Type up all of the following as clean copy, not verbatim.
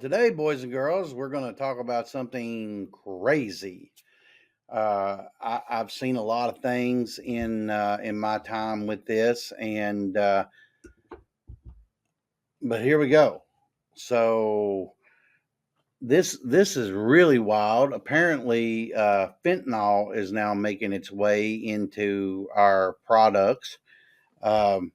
Today, boys and girls, we're going to talk about something crazy. I've seen a lot of things in my time with this, and but here we go. So this is really wild. Apparently, fentanyl is now making its way into our products. Um,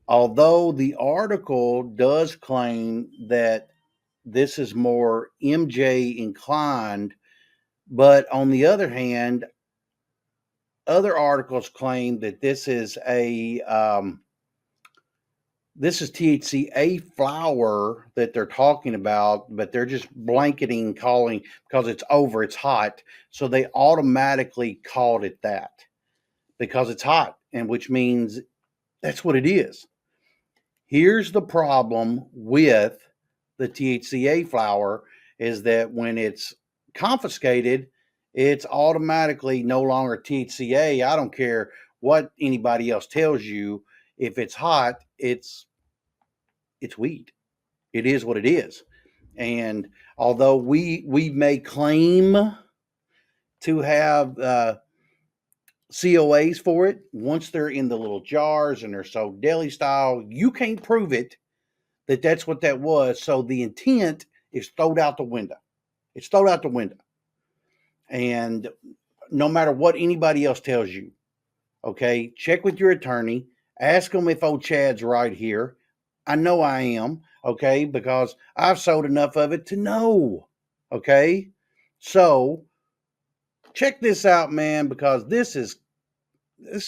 Although the article does claim that this is more MJ inclined, but on the other hand, other articles claim that this is THCA flower that they're talking about, but they're just blanketing calling because it's hot, so they automatically called it that because it's hot, and which means that's what it is. Here's the problem with the THCA flower is that when it's confiscated, it's automatically no longer THCA. I don't care what anybody else tells you. If it's hot, it's weed. It is what it is. And although we may claim to have COAs for it, once they're in the little jars and they're sold deli style, you can't prove it that that's what that was. So the intent is thrown out the window. It's thrown out the window. And no matter what anybody else tells you, okay, check with your attorney. Ask them if old Chad's right here. I know I am, okay, because I've sold enough of it to know, okay? So check this out, man, because this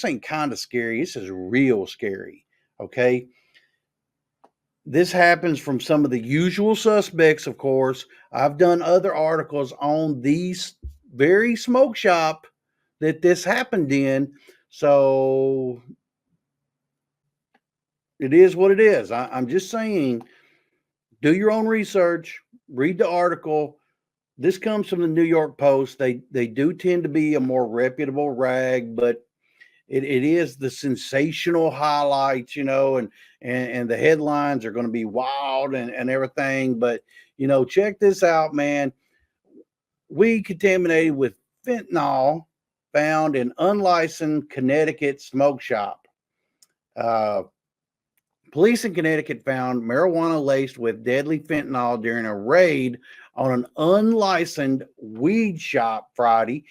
ain't kind of scary. This is real scary, okay? This happens from some of the usual suspects, of course. I've done other articles on these very smoke shop that this happened in. So it is what it is. I'm just saying, do your own research, read the article. This comes from the New York Post. They do tend to be a more reputable rag, but it is the sensational highlights, and the headlines are going to be wild and everything. But, check this out, man. Weed contaminated with fentanyl found in unlicensed Connecticut smoke shop. Police in Connecticut found marijuana laced with deadly fentanyl during a raid on an unlicensed weed shop Friday.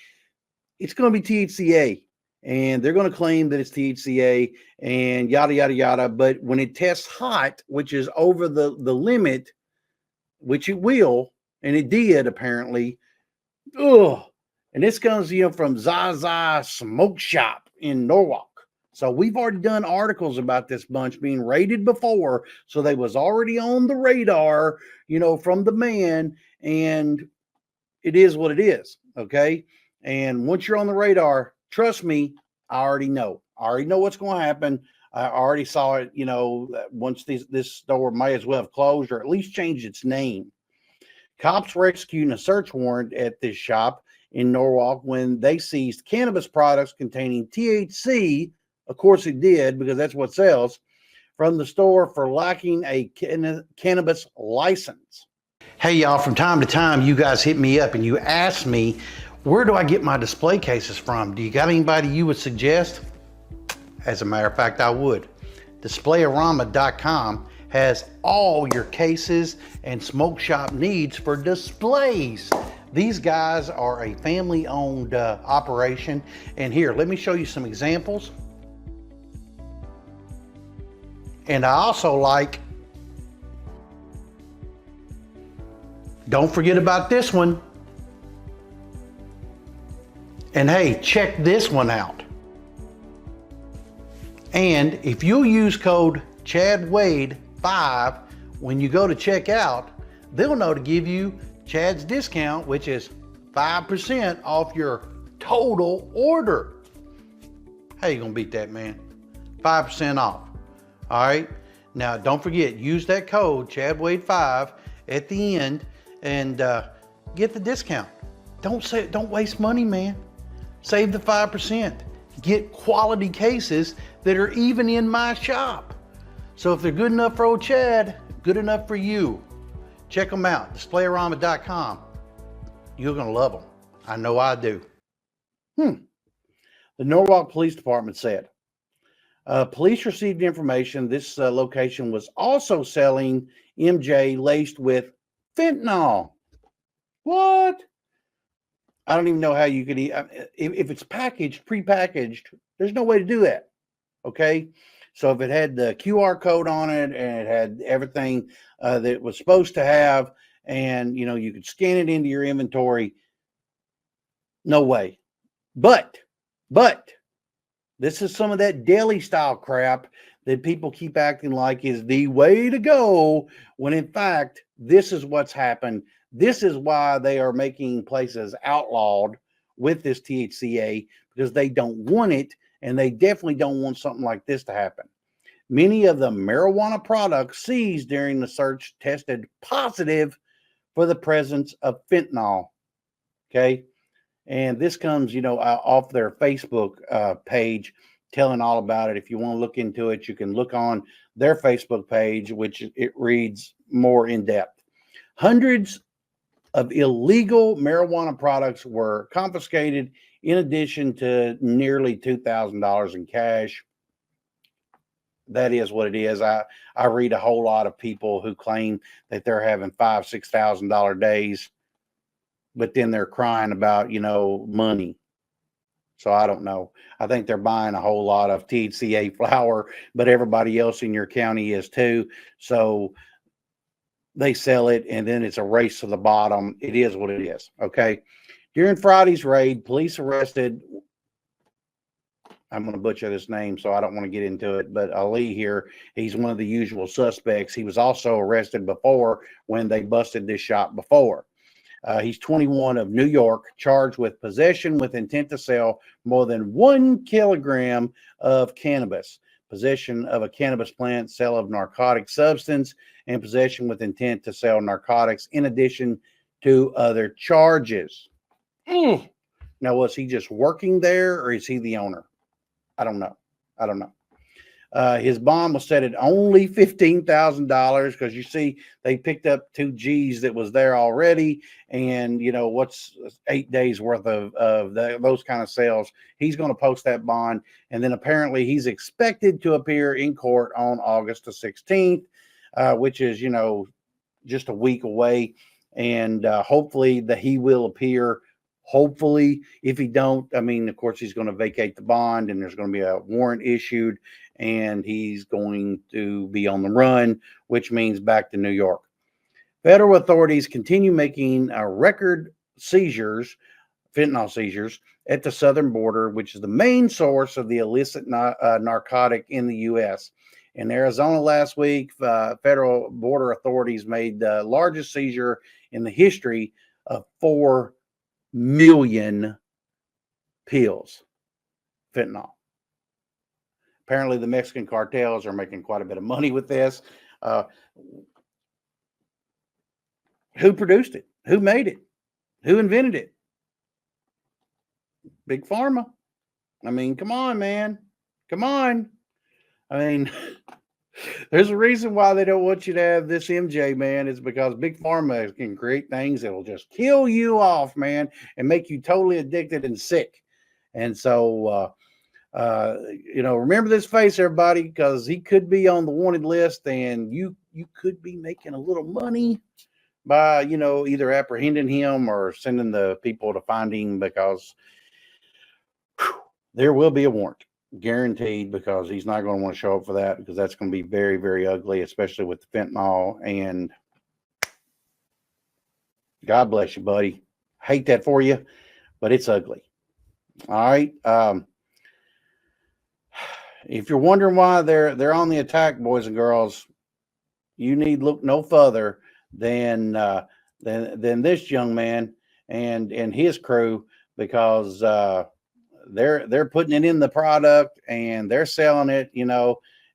It's going to be THCA, and they're going to claim that it's THCA and yada, yada, yada. But when it tests hot, which is over the limit, which it will, and it did apparently, and this comes, from Zaza Smoke Shop in Norwalk. So we've already done articles about this bunch being raided before. So they was already on the radar, from the man, and it is what it is. Okay. And once you're on the radar, trust me, I already know. I already know what's going to happen. I already saw it, once this store may as well have closed or at least changed its name. Cops were executing a search warrant at this shop in Norwalk when they seized cannabis products containing THC. Of course it did, because that's what sells, from the store for lacking a cannabis license. Hey, y'all, from time to time, you guys hit me up and you ask me, where do I get my display cases from? Do you got anybody you would suggest? As a matter of fact, I would. Displayarama.com has all your cases and smoke shop needs for displays. These guys are a family-owned operation. And here, let me show you some examples. And I also don't forget about this one. And hey, check this one out. And if you'll use code ChadWade5 when you go to check out, they'll know to give you Chad's discount, which is 5% off your total order. How you gonna beat that, man? 5% off. All right. Now, don't forget, use that code ChadWade5 at the end and get the discount. Don't waste money, man. Save the 5%. Get quality cases that are even in my shop. So if they're good enough for old Chad, good enough for you. Check them out, displayarama.com. You're going to love them. I know I do. The Norwalk Police Department said, police received information this location was also selling MJ laced with fentanyl. What? I don't even know how you could eat. If it's packaged, prepackaged, there's no way to do that. Okay. So if it had the QR code on it and it had everything that it was supposed to have, and you could scan it into your inventory, no way. But this is some of that deli style crap that people keep acting like is the way to go, when in fact, this is what's happened. This is why they are making places outlawed with this THCA, because they don't want it, and they definitely don't want something like this to happen. Many of the marijuana products seized during the search tested positive for the presence of fentanyl. Okay. And this comes, off their Facebook page, telling all about it. If you want to look into it, you can look on their Facebook page, which it reads more in depth. Hundreds of illegal marijuana products were confiscated, in addition to nearly $2,000 in cash. That is what it is. I read a whole lot of people who claim that they're having $5,000-$6,000 days, but then they're crying about, money. So I don't know. I think they're buying a whole lot of THCA flower, but everybody else in your county is too. So they sell it, and then it's a race to the bottom. It is what it is. Okay. During Friday's raid, police arrested, I'm going to butcher this name, so I don't want to get into it, but Ali here, he's one of the usual suspects. He was also arrested before when they busted this shop before. He's 21, of New York, charged with possession with intent to sell more than 1 kilogram of cannabis, possession of a cannabis plant, sale of narcotic substance, and possession with intent to sell narcotics, in addition to other charges. Now, was he just working there, or is he the owner? I don't know. His bond was set at only $15,000, because you see they picked up 2 G's that was there already, and what's 8 days worth of those kind of sales. He's going to post that bond, and then apparently he's expected to appear in court on August the 16th, which is just a week away, and hopefully that he will appear. Hopefully, if he don't, of course, he's going to vacate the bond, and there's going to be a warrant issued, and he's going to be on the run, which means back to New York. Federal authorities continue making record seizures, fentanyl seizures, at the southern border, which is the main source of the illicit narcotic in the U.S. In Arizona last week, federal border authorities made the largest seizure in the history of 4 million pills, fentanyl. Apparently, the Mexican cartels are making quite a bit of money with this. Who produced it? Who made it? Who invented it? Big Pharma. Come on, man. Come on. There's a reason why they don't want you to have this MJ, man. It's because Big Pharma can create things that will just kill you off, man, and make you totally addicted and sick. And so, remember this face, everybody, because he could be on the wanted list, and you could be making a little money by, either apprehending him or sending the people to find him, because there will be a warrant. Guaranteed, because he's not going to want to show up for that, because that's going to be very, very ugly, especially with the fentanyl. And God bless you, buddy. Hate that for you, but it's ugly. All right. If you're wondering why they're on the attack, boys and girls, you need look no further than this young man and his crew, because they're putting it in the product, and they're selling it,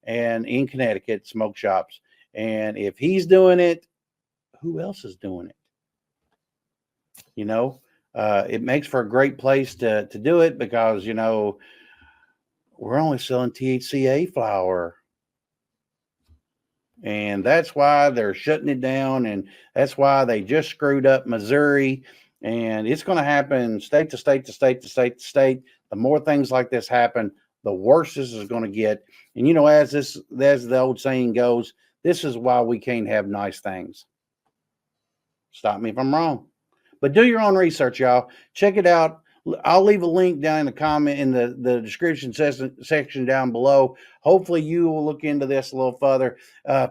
and in Connecticut, smoke shops. And if he's doing it, who else is doing it? It makes for a great place to do it, because, we're only selling THCA flower. And that's why they're shutting it down. And that's why they just screwed up Missouri. And it's going to happen state to state to state to state to state. The more things like this happen, the worse this is going to get. And as the old saying goes, this is why we can't have nice things. Stop me if I'm wrong. But do your own research, y'all. Check it out. I'll leave a link down in the comment in the description section down below. Hopefully, you will look into this a little further.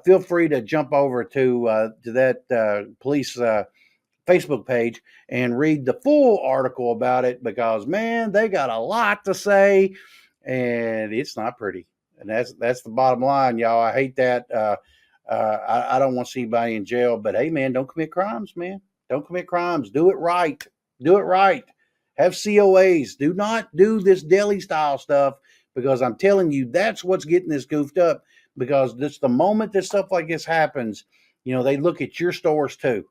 Feel free to jump over to that police Facebook page and read the full article about it because man, they got a lot to say, and it's not pretty. And that's the bottom line, y'all. I hate that. I don't want to see anybody in jail, but hey, man, don't commit crimes, man. Don't commit crimes. Do it right. Do it right. Have COAs. Do not do this deli style stuff because I'm telling you, that's what's getting this goofed up. Because this the moment that stuff like this happens, they look at your stores too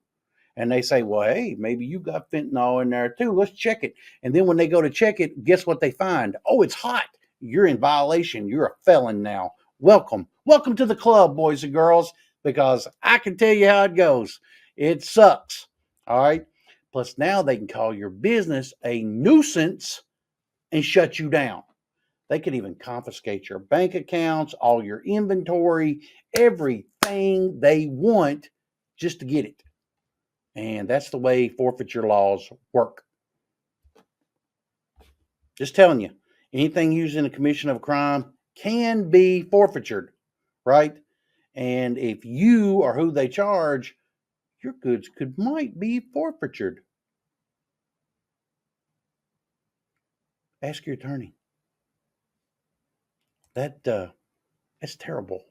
and they say, well, hey, maybe you got fentanyl in there too. Let's check it. And then when they go to check it, guess what they find? Oh, it's hot. You're in violation. You're a felon now. Welcome. Welcome to the club, boys and girls, because I can tell you how it goes. It sucks. All right. Plus, now they can call your business a nuisance and shut you down. They could even confiscate your bank accounts, all your inventory, everything they want just to get it. And that's the way forfeiture laws work. Just telling you, anything used in the commission of a crime can be forfeited, right? And if you are who they charge, your goods might be forfeited. Ask your attorney. That's terrible.